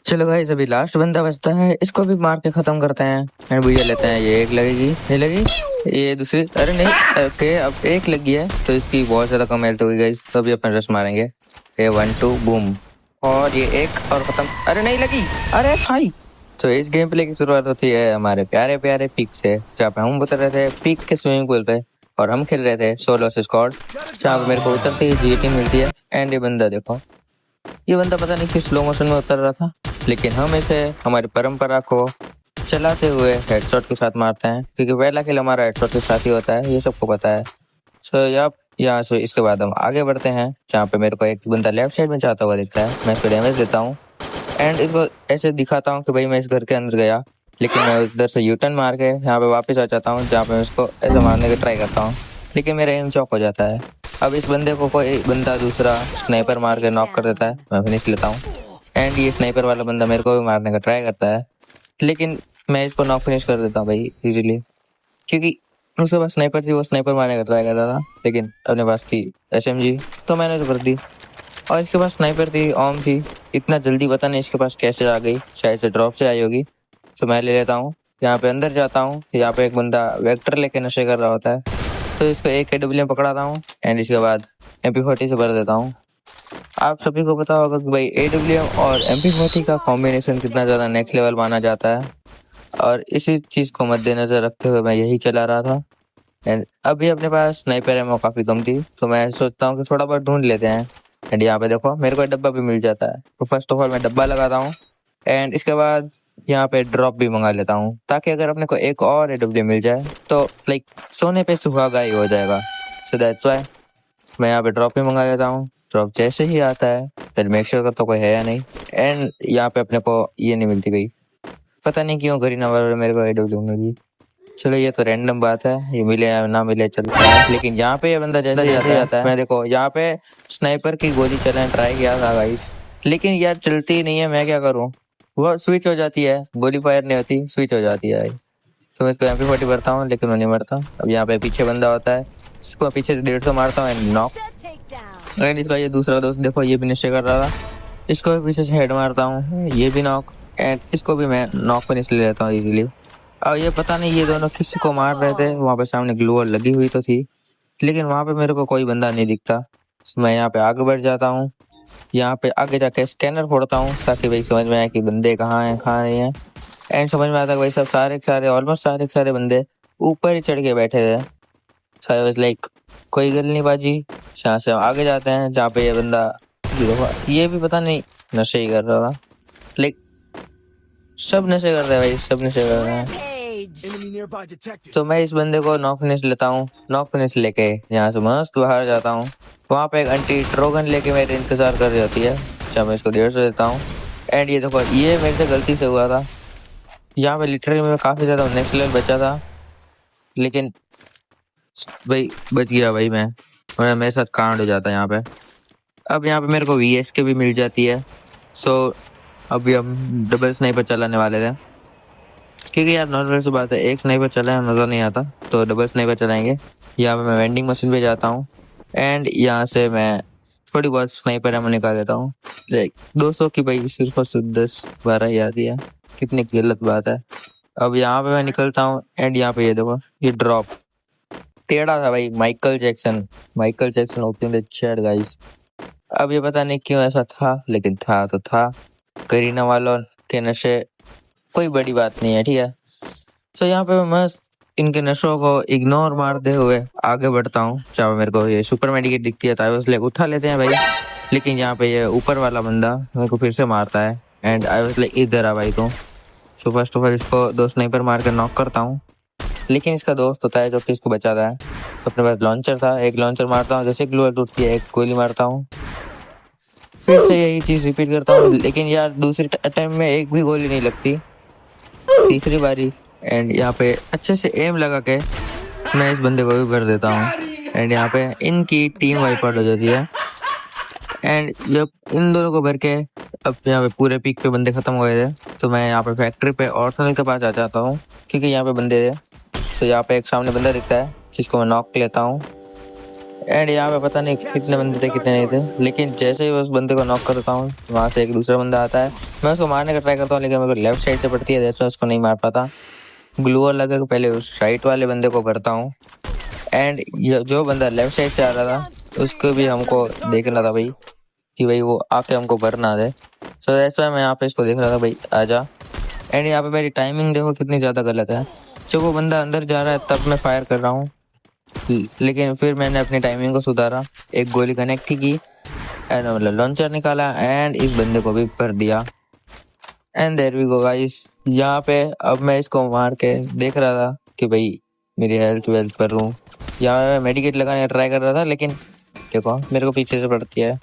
चलो गाइस, अभी लास्ट बंदा बचता है, इसको भी मार के खत्म करते हैं। एंड भैया लेते हैं, ये एक लगेगी, ये लगी, ये दूसरी, अरे नहीं, ओके अब एक लगी है तो इसकी बहुत ज्यादा कम हेल्थ होगी गाइस, तो अभी अपन रश मारेंगे। ये 1 2 बूम, और ये एक और खत्म, अरे नहीं लगी, अरे भाई। तो इस गेम प्ले की शुरुआत होती है हमारे प्यारे प्यारे पीक से, जहाँ पे हम उतर रहे थे पीक के स्विमिंग पूल पे और हम खेल रहे थे सोलो स्क्वाड, जहाँ पे मेरे को उतरते ही जीटी मिलती है। एंड ये बंदा देखो, ये बंदा पता नहीं किस स्लो मोशन में उतर रहा था, लेकिन हम इसे हमारी परंपरा को चलाते हुए हेडशॉट के साथ मारते हैं, क्योंकि पहला किल हमारा हेडशॉट के साथ ही होता है, ये सबको पता है। सो यहाँ से इसके बाद हम आगे बढ़ते हैं, जहाँ पे मेरे को एक बंदा लेफ्ट साइड में जाता हुआ दिखता है। मैं इसको डैमेज देता हूँ एंड इसको ऐसे दिखाता हूँ कि भाई मैं इस घर के अंदर गया, लेकिन मैं उधर से यूटर्न मार के यहाँ पे वापस आ जाता हूँ, जहाँ पे मैं इसको ऐसे मारने की ट्राई करता हूँ, लेकिन मेरा एम चौक हो जाता है। अब इस बंदे को कोई बंदा दूसरा स्नाइपर मार के नॉक कर देता है, मैं फिनिश लेता हूँ। एंड ये स्नाइपर वाला बंदा मेरे को भी मारने का ट्राई करता है, लेकिन मैं इसको नॉक फिनिश कर देता हूँ भाई इजीली, क्योंकि उसके पास स्नाइपर थी, वो स्नाइपर मारने का ट्राई कर रहा था, लेकिन अपने पास थी एसएमजी, तो मैंने तो कर दी। और इसके पास स्नाइपर थी, ओम थी, इतना जल्दी पता नहीं इसके पास कैसे आ गई, शायद से ड्रॉप से आई होगी। तो मैं ले लेता हूँ, यहाँ पे अंदर जाता हूँ, यहाँ पे एक बंदा वेक्टर लेके नशे कर रहा होता है, तो इसको एक AW में पकड़ाता हूँ एंड इसके बाद MP40 से भर देता हूँ। आप सभी को पता होगा कि भाई AWM और MP40 का कॉम्बिनेशन कितना ज़्यादा नेक्स्ट लेवल माना जाता है, और इसी चीज़ को मद्देनजर रखते हुए मैं यही चला रहा था। एंड अभी अपने पास स्नाइपर एमो काफ़ी कम थी, तो मैं सोचता हूँ कि थोड़ा बहुत ढूंढ लेते हैं। एंड यहाँ पे देखो मेरे को डब्बा भी मिल जाता है, तो फर्स्ट ऑफ ऑल मैं डब्बा लगाता हूँ एंड इसके बाद यहाँ पे ड्रॉप भी मंगा लेता हूँ, ताकि अगर अपने को एक और AW मिल जाए तो लाइक सोने पे सुहागा ही हो जाएगा। सो दैट्स वाई मैं यहाँ पे ड्रॉप भी मंगा लेता हूँ। ड्रॉप जैसे ही आता है पहले मेक श्योर करता कोई है या नहीं, एंड यहाँ पे अपने को ये नहीं मिलती गई, पता नहीं क्यों गरीना वाले मेरे को AW मिली। चलो ये तो रैंडम बात है, ये मिले या ना मिले चलता है, लेकिन यहाँ पे ये बंदा जैसे ही जाता है, मैं देखो यहाँ पे स्नाइपर की गोली चलाने ट्राई किया था गाइस, लेकिन यार चलती ही नहीं है, मैं क्या करूँ, वो स्विच हो जाती है, गोली फायर नहीं होती, स्विच हो जाती है। तो मैं इसको MP40 भरता हूँ, लेकिन वो नहीं मरता। अब यहाँ पे पीछे बंदा होता है, इसको पीछे से 150 मारता हूँ एंड नॉक। एंड इसका ये दूसरा दोस्त देखो, ये भी नशे कर रहा था, इसको भी पीछे से हेड मारता हूँ, ये भी नॉक, एंड इसको भी मैं नॉक पे ले लेता हूँ इजीली। अब ये पता नहीं ये दोनों किसी को मार रहे थे, वहाँ पे सामने ग्लू वॉल लगी हुई तो थी, लेकिन वहाँ पे मेरे को कोई बंदा नहीं दिखता। तो मैं यहाँ पे आगे बढ़ जाता हूँ, यहाँ पे आगे जाके स्कैनर फोड़ता हूँ, ताकि भाई समझ में आए कि बंदे कहाँ हैं कहाँ नहीं है। एंड समझ में आता है भाई सब सारे ऑलमोस्ट सारे बंदे ऊपर ही चढ़ के बैठे थे। सो लाइक कोई गल नहीं बाजी, यहाँ से आगे जाते हैं जहाँ पे ये बंदा, ये भी पता नहीं नशे ही कर रहा था, लाइक सब नशे कर रहे हैं भाई, सब नशे कर रहे हैं। तो मैं इस बंदे को नॉक फिनिश लेता हूँ, नॉक फिनिश लेके यहाँ से मस्त बाहर जाता हूँ। वहाँ पे एक आंटी ट्रोगन लेके मेरे इंतजार कर रही होती है, जब मैं इसको 150 देता हूँ। एंड ये देखो ये मेरे से गलती से हुआ था, यहाँ पे लिटरली मैं काफ़ी ज़्यादा नेक्स्ट लेवल बचा था, लेकिन भाई बच गया भाई मैं, वरना मेरे साथ कांड हो जाता यहाँ पे। अब यहाँ पे मेरे को VSK भी मिल जाती है। सो अभी हम डबल स्नाइपर चलाने वाले थे, क्योंकि यार नॉर्मल सी बात है, एक स्नाइपर चलाए मज़ा नहीं आता, तो डबल स्नाइपर चलाएंगे। यहाँ पे मैं वेंडिंग मशीन पे जाता हूँ एंड यहाँ से मैं थोड़ी बहुत स्नाइपर एमो निकाल लेता हूँ, लाइक 200 की भाई सिर्फ और सिर्फ 10-12 ही आती है, कितनी गलत बात है। अब यहाँ पे मैं निकलता हूँ एंड यहाँ पे ये देखो ये ड्रॉप टेढ़ा था भाई, Michael Jackson opening the chat guys. अब ये पता नहीं क्यों ऐसा था, लेकिन था तो था, करीना वालों के नशे कोई बड़ी बात नहीं है, ठीक है। तो यहाँ पे मैं मस्त इनके नशों को इग्नोर मारते हुए आगे बढ़ता हूँ, चाहे मेरे को ये सुपर मेडिकेट दिखती है तो इसलिए उठा लेते हैं भाई, लेकिन यहाँ पे ये ऊपर वाला बंदा मेरे को फिर से मारता है एंड आई वाज लाइक इधर आ भाई तू। सो फर्स्ट ऑफ ऑल इसको 2 स्नाइपर मार कर नॉक करता हूँ, लेकिन इसका दोस्त होता है जो कि इसको बचाता है। तो अपने पास लॉन्चर था, एक लॉन्चर मारता हूँ, जैसे ग्लू टूटती है एक गोली मारता हूँ, फिर से यही चीज़ रिपीट करता हूँ, लेकिन यार दूसरी टाइम में एक भी गोली नहीं लगती, तीसरी बारी। एंड यहाँ पे अच्छे से एम लगा के मैं इस बंदे को भी भर देता हूँ एंड यहाँ पे इनकी टीम वाइप आउट हो जाती है। एंड जब इन दोनों को भर के अब यहाँ पे पूरे पीक पे बंदे खत्म हो गए थे, तो मैं यहाँ पे फैक्ट्री पे ऑर्थनल के पास आ जाता हूँ, क्योंकि यहाँ पे बंदे थे। तो यहाँ पे एक सामने बंदा दिखता है जिसको मैं नॉक लेता हूँ एंड यहाँ पे पता नहीं कितने बंदे थे कितने नहीं थे, लेकिन जैसे ही उस बंदे को नॉक करता हूँ वहाँ से एक दूसरा बंदा आता है। मैं उसको मारने का ट्राई करता हूँ लेकिन मेरे को लेफ्ट साइड से पड़ती है, जैसे उसको नहीं मार पाता। ग्लूअर लगा के पहले उस राइट वाले बंदे को भरता हूँ। एंड जो बंदा लेफ्ट साइड से आ रहा था उसको भी हमको देखना था भाई कि भाई वो आके हमको भरना दे। सो ऐसा मैं यहाँ पे इसको देख रहा था भाई आजा। एंड यहाँ पे मेरी टाइमिंग देखो कितनी ज़्यादा गलत है। जब वो बंदा अंदर जा रहा है तब मैं फायर कर रहा हूँ, लेकिन फिर मैंने अपनी टाइमिंग को सुधारा, एक गोली कनेक्ट ही की एंड मतलब लॉन्चर निकाला एंड इस बंदे को भी भर दिया। And there we go guys. यहाँ पे अब मैं इसको मार के देख रहा था कि भाई मेरी हेल्थ वेल्थ कर लूँ। यहाँ मैं मेडिकेट लगाने का ट्राई कर रहा था, लेकिन देखो मेरे को पीछे से पड़ती है।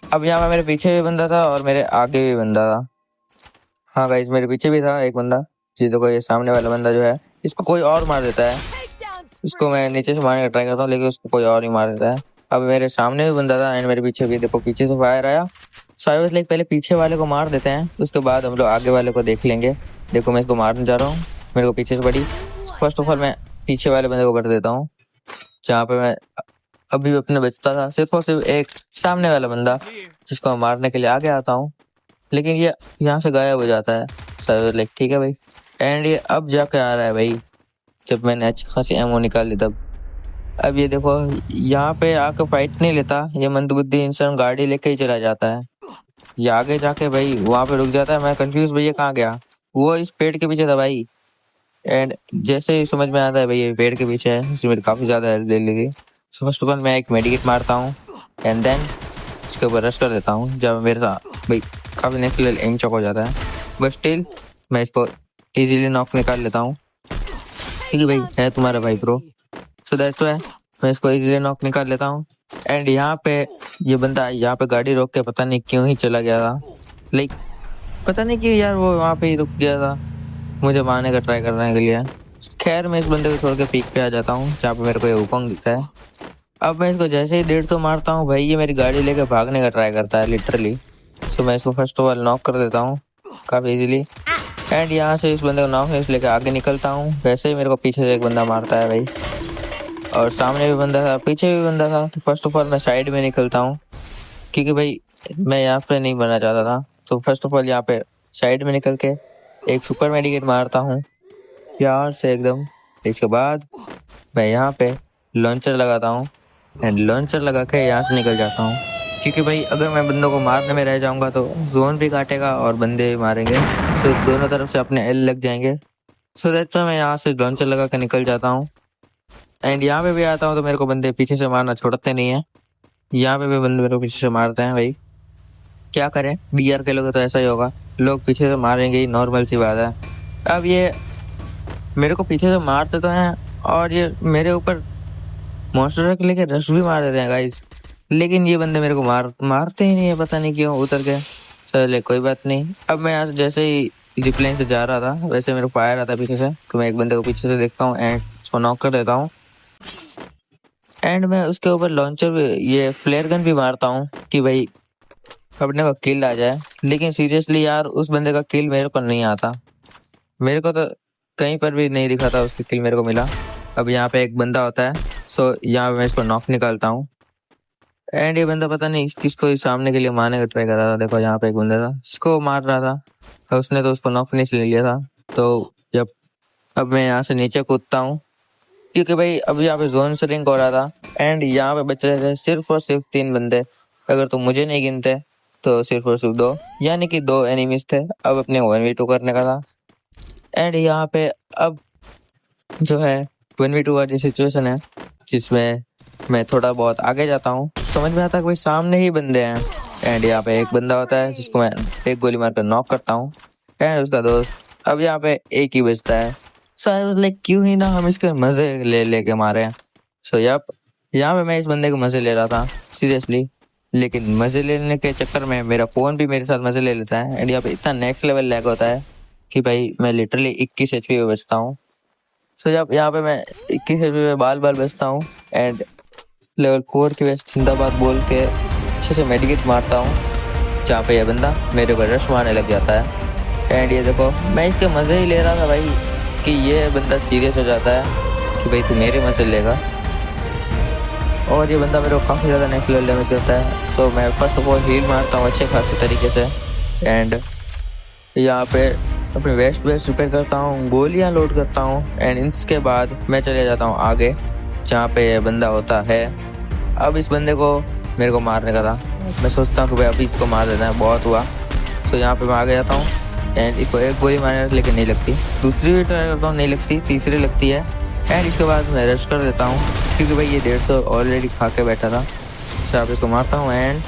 अब यहाँ पे मेरे पीछे भी बंदा था और मेरे आगे भी बंदा था। हाँ गाइस, मेरे पीछे भी था एक बंदा। जी देखो ये सामने वाला बंदा जो है इसको कोई और मार देता है। इसको मैं नीचे से मारने का ट्राई करता हूँ लेकिन उसको कोई और ही मार देता है। अब मेरे सामने भी बंदा था एंड मेरे पीछे भी देखो पीछे से फायर आया। सो लाइक पहले पीछे वाले को मार देते हैं, उसके बाद हम लोग आगे वाले को देख लेंगे। देखो मैं इसको मारने जा रहा हूँ, मेरे को पीछे से पड़ी। फर्स्ट ऑफ ऑल मैं पीछे वाले बंदे को भर देता हूँ, जहाँ पे मैं अभी भी अपने बचता था। सिर्फ और सिर्फ एक सामने वाला बंदा जिसको मारने के लिए आगे आता हूँ, लेकिन ये यहाँ से गायब हो जाता है। सो लाइक ठीक है भाई। एंड ये अब जाके आ रहा है भाई, जब मैंने अच्छी खासी एमओ निकाल ली तब। अब ये देखो यहाँ पे आके फाइट नहीं लेता, ये मंदबुद्धि इंसान गाड़ी लेके ही चला जाता है। ये आगे जाके भाई वहाँ पे रुक जाता है। मैं कंफ्यूज भाई ये कहाँ गया, वो इस पेड़ के पीछे था भाई। एंड जैसे ही समझ में आता है भाई ये पेड़ के पीछे है, इसने मेरी काफ़ी ज़्यादा हेल्प ले ली थी। सो फर्स्ट ऑफ ऑल मैं एक मेडिकेट मारता हूँ एंड देन इसके ऊपर रश कर देता हूँ, जब मेरे साथ भाई काफ़ी नेक्स्ट लेवल एम चौक हो जाता है। बट स्टिल मैं इसको इजीली नॉक निकाल लेता हूँ, क्योंकि भाई है तुम्हारा भाई प्रो। सो दैट्स व्हाई मैं इसको इजीली नॉक निकाल लेता हूँ। एंड यहाँ पे ये बंदा यहाँ पे गाड़ी रोक के पता नहीं क्यों ही चला गया था। लाइक पता नहीं क्यों यार वो वहाँ पे ही रुक गया था मुझे मारने का ट्राई करने के लिए। खैर मैं इस बंदे को छोड़ के पीक पे आ जाता हूँ जहाँ पे मेरे को ये वुकोंग दिखता है। अब मैं इसको जैसे ही 150 मारता हूँ भाई ये मेरी गाड़ी लेके भागने का ट्राई करता है लिटरली। सो मैं इसको फर्स्ट ऑफ ऑल नॉक कर देता हूँ काफ़ी इजीली। एंड यहाँ से इस बंदे को नॉक लेके आगे निकलता हूँ। वैसे ही मेरे को पीछे से एक बंदा मारता है भाई, और सामने भी बंदा था पीछे भी बंदा था। तो फर्स्ट ऑफ ऑल मैं साइड में निकलता हूँ, क्योंकि भाई मैं यहाँ पे नहीं बनना चाहता था। तो फर्स्ट ऑफ ऑल यहाँ पे साइड में निकल के एक सुपर मेडिकेट मारता हूँ प्यार से एकदम। इसके बाद मैं यहाँ पे लॉन्चर लगाता हूँ एंड लॉन्चर लगा के यहाँ से निकल जाता हूँ, क्योंकि भाई अगर मैं बंदों को मारने में रह जाऊँगा तो जोन भी काटेगा और बंदे भी मारेंगे। सो दोनों तरफ से अपने एल लग जाएंगे। सो दैट्स व्हाई मैं यहाँ से लॉन्चर लगा के निकल जाता हूँ। एंड यहाँ पे भी आता हूँ तो मेरे को बंदे पीछे से मारना छोड़ते नहीं है। यहाँ पे भी बंदे मेरे को पीछे से मारते हैं भाई, क्या करें बीआर के लोग तो ऐसा ही होगा, लोग पीछे से मारेंगे ही, नॉर्मल सी बात है। अब ये मेरे को पीछे से मारते तो हैं और ये मेरे ऊपर मॉन्स्टर के लेके रश भी मार देते हैं गाइस, लेकिन ये बंदे मेरे को मारते ही नहीं है, पता नहीं क्यों उतर गए। चले कोई बात नहीं। अब मैं यहाँ से जैसे ही जिपलाइन से जा रहा था वैसे मेरे को फायर आता पीछे से, तो मैं एक बंदे को पीछे से देखता हूँ एंड उसको नॉक कर देता हूँ। एंड मैं उसके ऊपर लॉन्चर भी ये फ्लेयर गन भी मारता हूँ कि भाई अपने को किल आ जाए। लेकिन सीरियसली यार उस बंदे का किल मेरे को नहीं आता, मेरे को तो कहीं पर भी नहीं दिखा था उसकी किल मेरे को मिला। अब यहाँ पे एक बंदा होता है, सो यहाँ पे मैं इसको नॉक निकालता हूँ। एंड ये बंदा पता नहीं किसको इस सामने के लिए मारने का ट्राई कर रहा था। देखो यहाँ पे एक बंदा था जिसको मार रहा था और उसने तो उसको नॉक फिनिश ले लिया था। तो जब अब मैं यहाँ से नीचे कूदता हूँ, क्योंकि भाई अब यहाँ पे जोन सरिंग हो रहा था एंड यहाँ पे बच रहे थे सिर्फ और सिर्फ 3 बंदे। अगर तो मुझे नहीं गिनते तो सिर्फ और सिर्फ 2, यानी कि 2 एनिमीज थे। अब अपने 1v2 करने का था। एंड यहाँ पे अब जो है 1v2 वाली सिचुएशन है जिसमें मैं थोड़ा बहुत आगे जाता हूँ, समझ में आता है कि भाई सामने ही बंदे हैं। एंड यहाँ पे एक बंदा होता है जिसको मैं एक गोली मारकर नॉक करता हूँ एंड उसका दोस्त। अब यहाँ पे एक ही बचता है। सो आई वाज लाइक क्यों ही ना हम इसके मजे लेके मारे हैं। सो यहाँ पे मैं इस बंदे के मजे ले रहा था सीरियसली, लेकिन मजे लेने के चक्कर में मेरा फोन भी मेरे साथ मजे ले लेता है। एंड यहाँ पे इतना नेक्स्ट लेवल लैग होता है कि भाई मैं लिटरली 21 HP पे बचता हूँ। सो जब यहाँ पे मैं 21 HP पे बाल बचता हूँ एंड लेवल 4 की वेस्ट जिंदाबाद बोल के अच्छे से मेडिकेट मारता हूँ, जहाँ पे यह बंदा मेरे पर रश मारने लग जाता है। एंड ये देखो मैं इसके मज़े ही ले रहा था भाई कि ये बंदा सीरियस हो जाता है कि भाई तू मेरे मज़े लेगा। और ये बंदा मेरे को काफ़ी ज़्यादा नेक्स्ट लेवल डैमेज करता है। सो मैं फर्स्ट ऑफ ऑल हील मारता हूँ अच्छे खासे तरीके से एंड यहाँ पे अपने वेस्ट रिपेयर करता हूँ, गोलियाँ लोड करता हूँ एंड इसके बाद मैं चले जाता हूँ आगे जहाँ पे ये बंदा होता है। अब इस बंदे को मेरे को मारने का था, मैं सोचता हूँ कि भाई अभी इसको मार देना है, बहुत हुआ। सो यहाँ पे मैं आगे जाता हूँ एंड इसको एक गोली मारने लेकिन नहीं लगती, दूसरी भी ट्राई करता हूँ नहीं लगती, तीसरी लगती है एंड इसके बाद मैं रश कर देता हूँ क्योंकि भाई ये 150 ऑलरेडी खा के बैठा था। सो आप इसको मारता हूँ एंड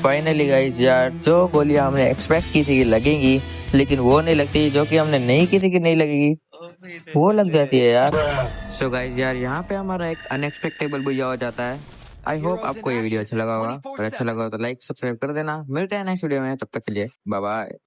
फाइनली गाइस यार जो गोलियां हमने एक्सपेक्ट की थी कि लगेंगी लेकिन वो नहीं लगती, जो कि हमने नहीं की थी कि नहीं लगेगी वो लग जाती है यार। सो गाइस यार यहाँ पे हमारा एक अनएक्सपेक्टेबल बुझा हो जाता है। आई होप आपको ये वीडियो अच्छा लगा होगा, और अच्छा लगा हो तो लाइक सब्सक्राइब कर देना। मिलते हैं नेक्स्ट वीडियो में, तब तक के लिए बाय बाय।